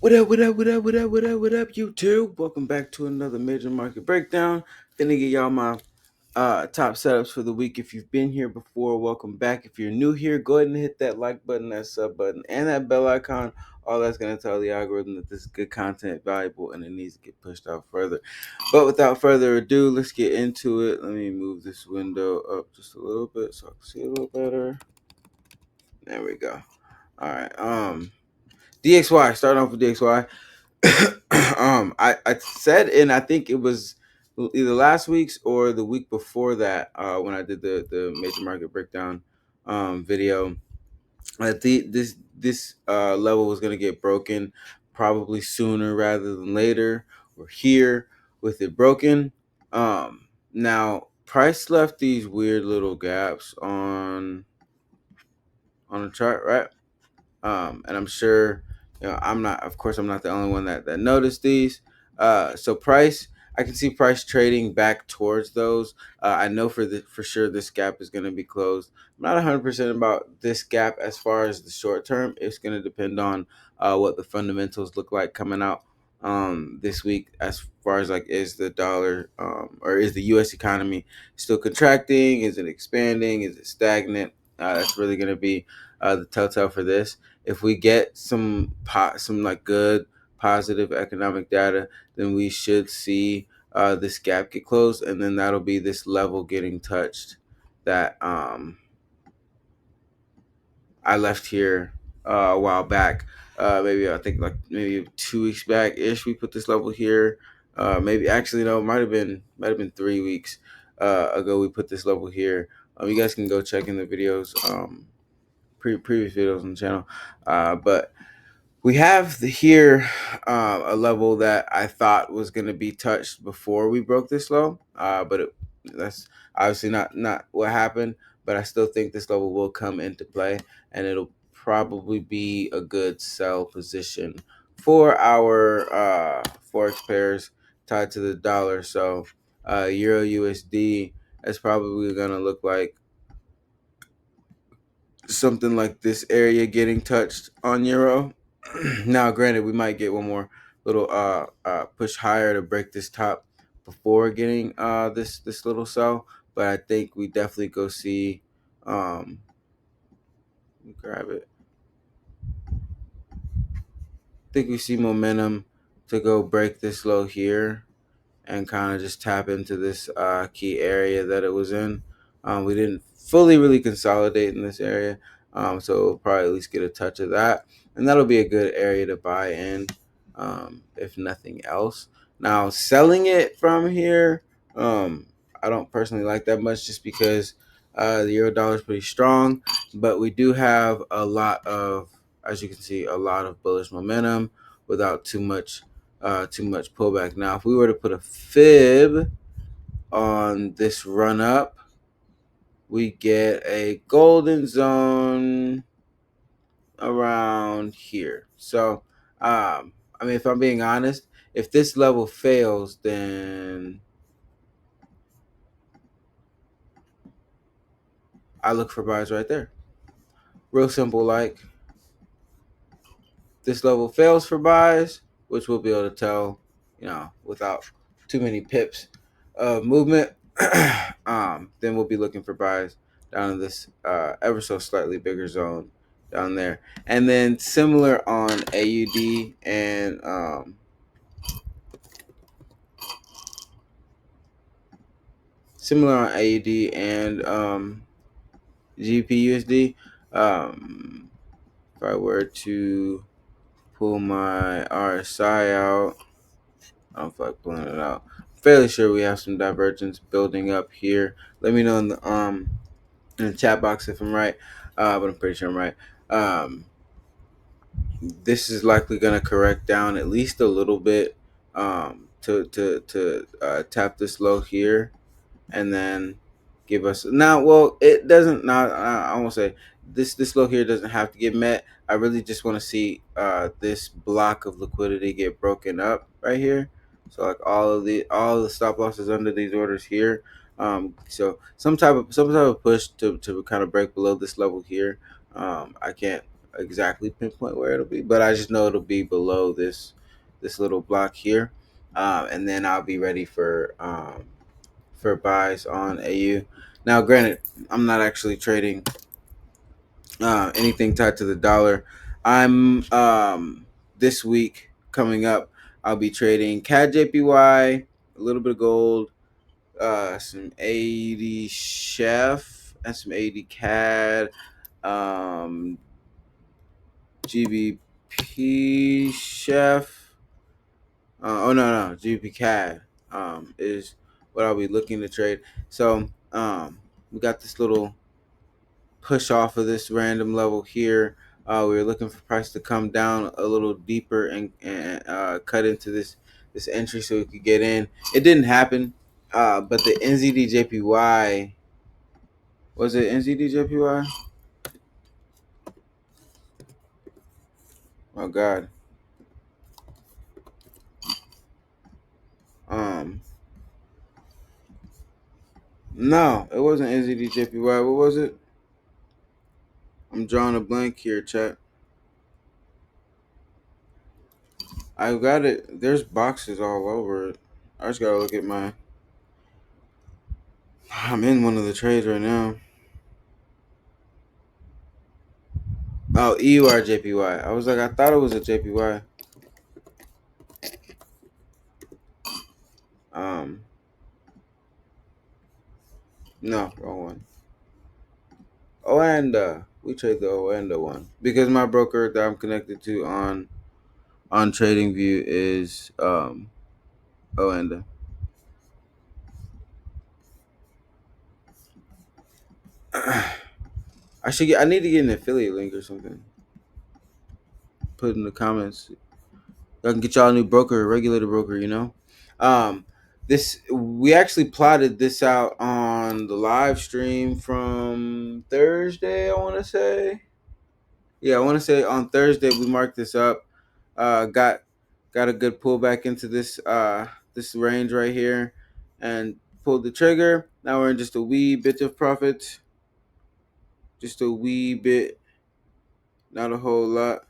What up, what up, what up, what up, what up, what up, YouTube? Welcome back to another major market breakdown. Gonna get y'all my top setups for the week. If you've been here before, welcome back. If you're new here, go ahead and hit that like button, that sub button, and that bell icon. All that's gonna tell the algorithm that this is good content, valuable, and it needs to get pushed out further. But without further ado, let's get into it. Let me move this window up just a little bit so I can see a little better. There we go. All right. DXY. Starting off with DXY. I said, and I think it was either last week's or the week before that, when I did the major market breakdown video. This level was going to get broken probably sooner rather than later. We're here with it broken. Now price left these weird little gaps on the chart, right? And I'm sure, I'm not, of course, I'm not the only one that noticed these. So price, I can see price trading back towards those. I know for sure this gap is going to be closed. I'm not 100% about this gap as far as the short term. It's going to depend on what the fundamentals look like coming out this week, as far as like, is the dollar or is the U.S. economy still contracting? Is it expanding? Is it stagnant? That's really going to be the telltale for this. If we get some like good positive economic data, then we should see this gap get closed, and then that'll be this level getting touched that I left here a while back. Maybe I think like maybe 2 weeks back ish. We put this level here. Maybe actually no, might have been 3 weeks ago. We put this level here. You guys can go check in the videos, previous videos on the channel. But we have here a level that I thought was going to be touched before we broke this low, but that's obviously not what happened. But I still think this level will come into play, and it'll probably be a good sell position for our forex pairs tied to the dollar. So Euro USD is probably going to look like something like this area getting touched on Euro. Now, granted, we might get one more little push higher to break this top before getting this little sell, but I think we definitely go see grab it. I think we see momentum to go break this low here and kind of just tap into this key area that it was in. We didn't fully really consolidate in this area, so we'll probably at least get a touch of that, and that'll be a good area to buy in, if nothing else. Now, selling it from here, I don't personally like that much, just because the euro dollar is pretty strong, but we do have a lot of, as you can see, a lot of bullish momentum without too much pullback. Now, if we were to put a fib on this run up, we get a golden zone around here. So, I mean, if I'm being honest, if this level fails, then I look for buys right there. Real simple, like this level fails for buys, which we'll be able to tell, without too many pips of movement. Then we'll be looking for buys down in this ever so slightly bigger zone down there. And then similar on AUD and GPUSD. If I were to pull my RSI out, I don't feel like pulling it out. Fairly sure we have some divergence building up here. Let me know in the chat box if I'm right, but I'm pretty sure I'm right. This is likely going to correct down at least a little bit, to tap this low here, and then give us now. Well, it doesn't. Not I won't say this low here doesn't have to get met. I really just want to see this block of liquidity get broken up right here. So like all the stop losses under these orders here. So some type of push to kind of break below this level here. I can't exactly pinpoint where it'll be, but I just know it'll be below this little block here, and then I'll be ready for buys on AU. Now, granted, I'm not actually trading anything tied to the dollar. I'm this week coming up. I'll be trading CAD JPY, a little bit of gold, some 80 chef, and some 80 CAD, um, GBP chef. Oh no, GBP CAD is what I'll be looking to trade. So we got this little push off of this random level here. We were looking for price to come down a little deeper and cut into this entry so we could get in. It didn't happen, but the NZDJPY, was it NZDJPY? Oh God. Um, no, it wasn't NZDJPY. What was it? I'm drawing a blank here, chat. I got it. There's boxes all over it. I just gotta look at my. I'm in one of the trades right now. Oh, EUR I was like, I thought it was a JPY. Um, no, wrong one. Oanda. We trade the Oanda one because my broker that I'm connected to on TradingView is Oanda. I should get. I need to get an affiliate link or something. Put in the comments. I can get y'all a new broker, a regulated broker. Um, this we actually plotted this out on the live stream from Thursday. I want to say. Yeah, I want to say on Thursday we marked this up. Got a good pullback into this range right here, and pulled the trigger. Now we're in just a wee bit of profit, just a wee bit, not a whole lot.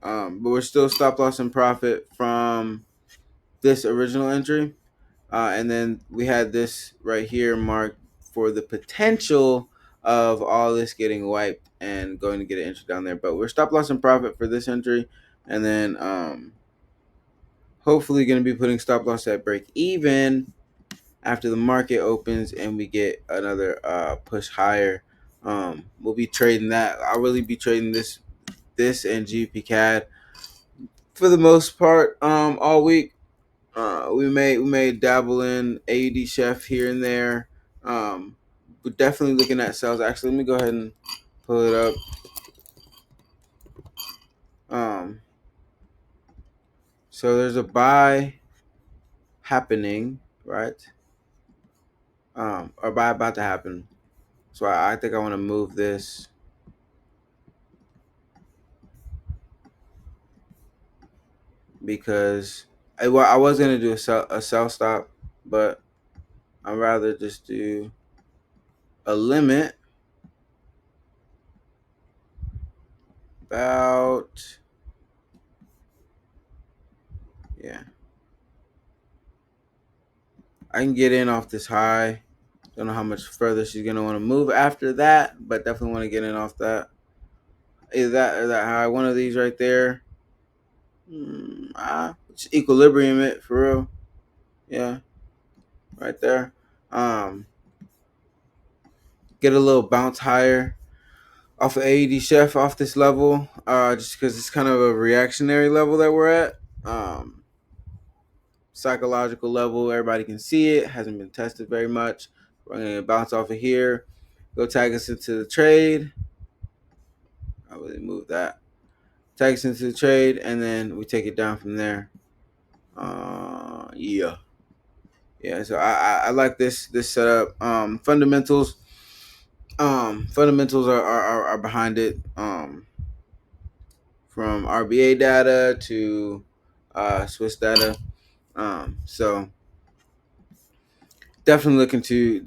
But we're still stop loss and profit from this original entry, and then we had this right here marked for the potential of all this getting wiped and going to get an entry down there. But we're stop loss and profit for this entry, and then hopefully going to be putting stop loss at break even after the market opens and we get another push higher. We'll be trading that. I'll really be trading this and GPCAD for the most part all week. We may dabble in AD chef here and there. We're definitely looking at sales. Actually, let me go ahead and pull it up. Um, so there's a buy happening, right? Or buy about to happen. So I think I want to move this because I was gonna do a sell stop, but I'd rather just do a limit about, yeah. I can get in off this high. Don't know how much further she's gonna want to move after that, but definitely want to get in off that. Either that or that high. One of these right there. It's equilibrium it for real. Yeah, right there. Um, get a little bounce higher off of AED Chef off this level, just because it's kind of a reactionary level that we're at. Psychological level, everybody can see it. Hasn't been tested very much. We're gonna bounce off of here. Go tag us into the trade. I really move that. Tag us into the trade, and then we take it down from there. Yeah. Yeah, so I like this setup. Fundamentals are behind it. From RBA data to Swiss data. So definitely looking to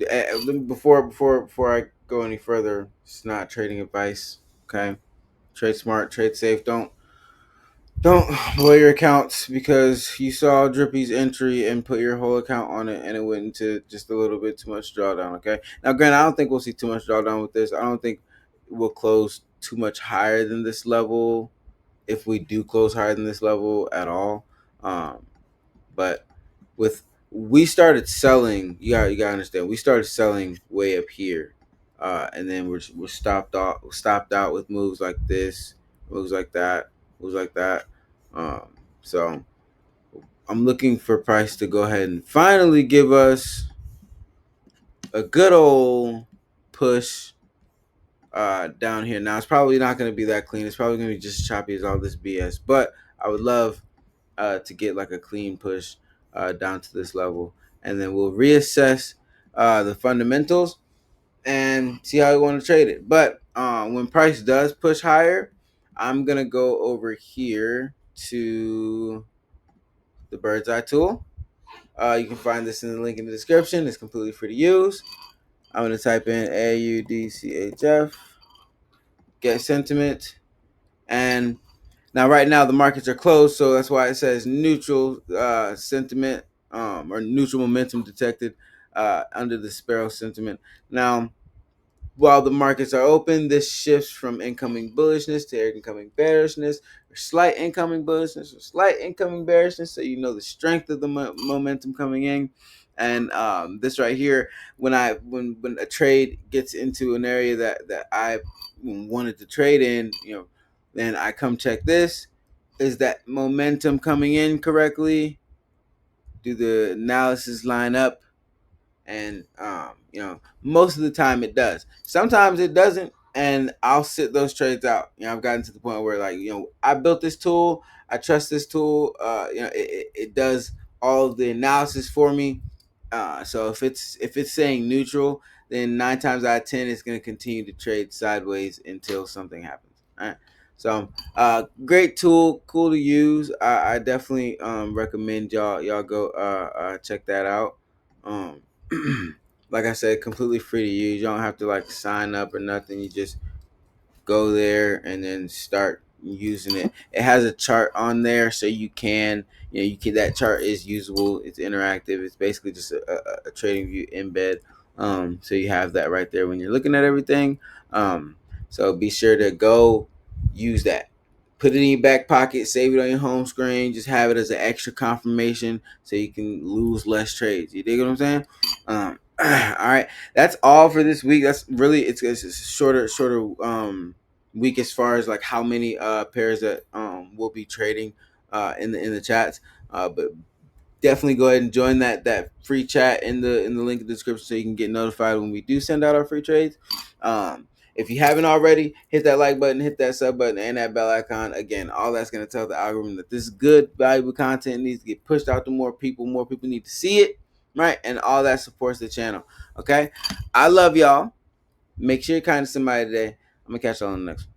before I go any further. It's not trading advice. Okay, trade smart, trade safe. Don't blow your accounts because you saw Drippy's entry and put your whole account on it and it went into just a little bit too much drawdown. Okay. Now, granted, I don't think we'll see too much drawdown with this. I don't think we'll close too much higher than this level if we do close higher than this level at all. But with we started selling, you gotta understand, we started selling way up here, and then we're stopped out with moves like this, moves like that, moves like that. So I'm looking for price to go ahead and finally give us a good old push down here. Now it's probably not going to be that clean. It's probably going to be just choppy as all this BS. But I would love to get like a clean push down to this level, and then we'll reassess the fundamentals and see how we want to trade it. But when price does push higher, I'm gonna go over here to the bird's eye tool. You can find this in the link in the description. It's completely free to use. I'm gonna type in AUDCHF, get sentiment, and now right now the markets are closed, so that's why it says neutral sentiment or neutral momentum detected under the sparrow sentiment. Now, while the markets are open, this shifts from incoming bullishness to incoming bearishness, or slight incoming bullishness, or slight incoming bearishness, so you know the strength of the momentum coming in. And this right here, when a trade gets into an area that I wanted to trade in, then I come check this. Is that momentum coming in correctly? Do the analysis line up? And most of the time it does. Sometimes it doesn't, and I'll sit those trades out. I've gotten to the point where, like, I built this tool, I trust this tool. It does all of the analysis for me. So if it's saying neutral, then 9 times out of 10 it's going to continue to trade sideways until something happens. All right. So great tool, cool to use. I definitely recommend y'all go check that out. um, like I said, completely free to use. You don't have to like sign up or nothing. You just go there and then start using it. It has a chart on there, so you can that chart is usable. It's interactive. It's basically just a trading view embed. So you have that right there when you're looking at everything. So be sure to go use that. Put it in your back pocket, save it on your home screen, just have it as an extra confirmation so you can lose less trades. You dig what I'm saying? All right, that's all for this week. That's really it's a shorter week as far as like how many pairs that will be trading in the chats. But definitely go ahead and join that free chat in the link in the description so you can get notified when we do send out our free trades. If you haven't already, hit that like button, hit that sub button, and that bell icon. Again, all that's going to tell the algorithm that this is good, valuable content needs to get pushed out to more people. More people need to see it, right? And all that supports the channel. Okay, I love y'all. Make sure you're kind to somebody today. I'm gonna catch y'all on the next one.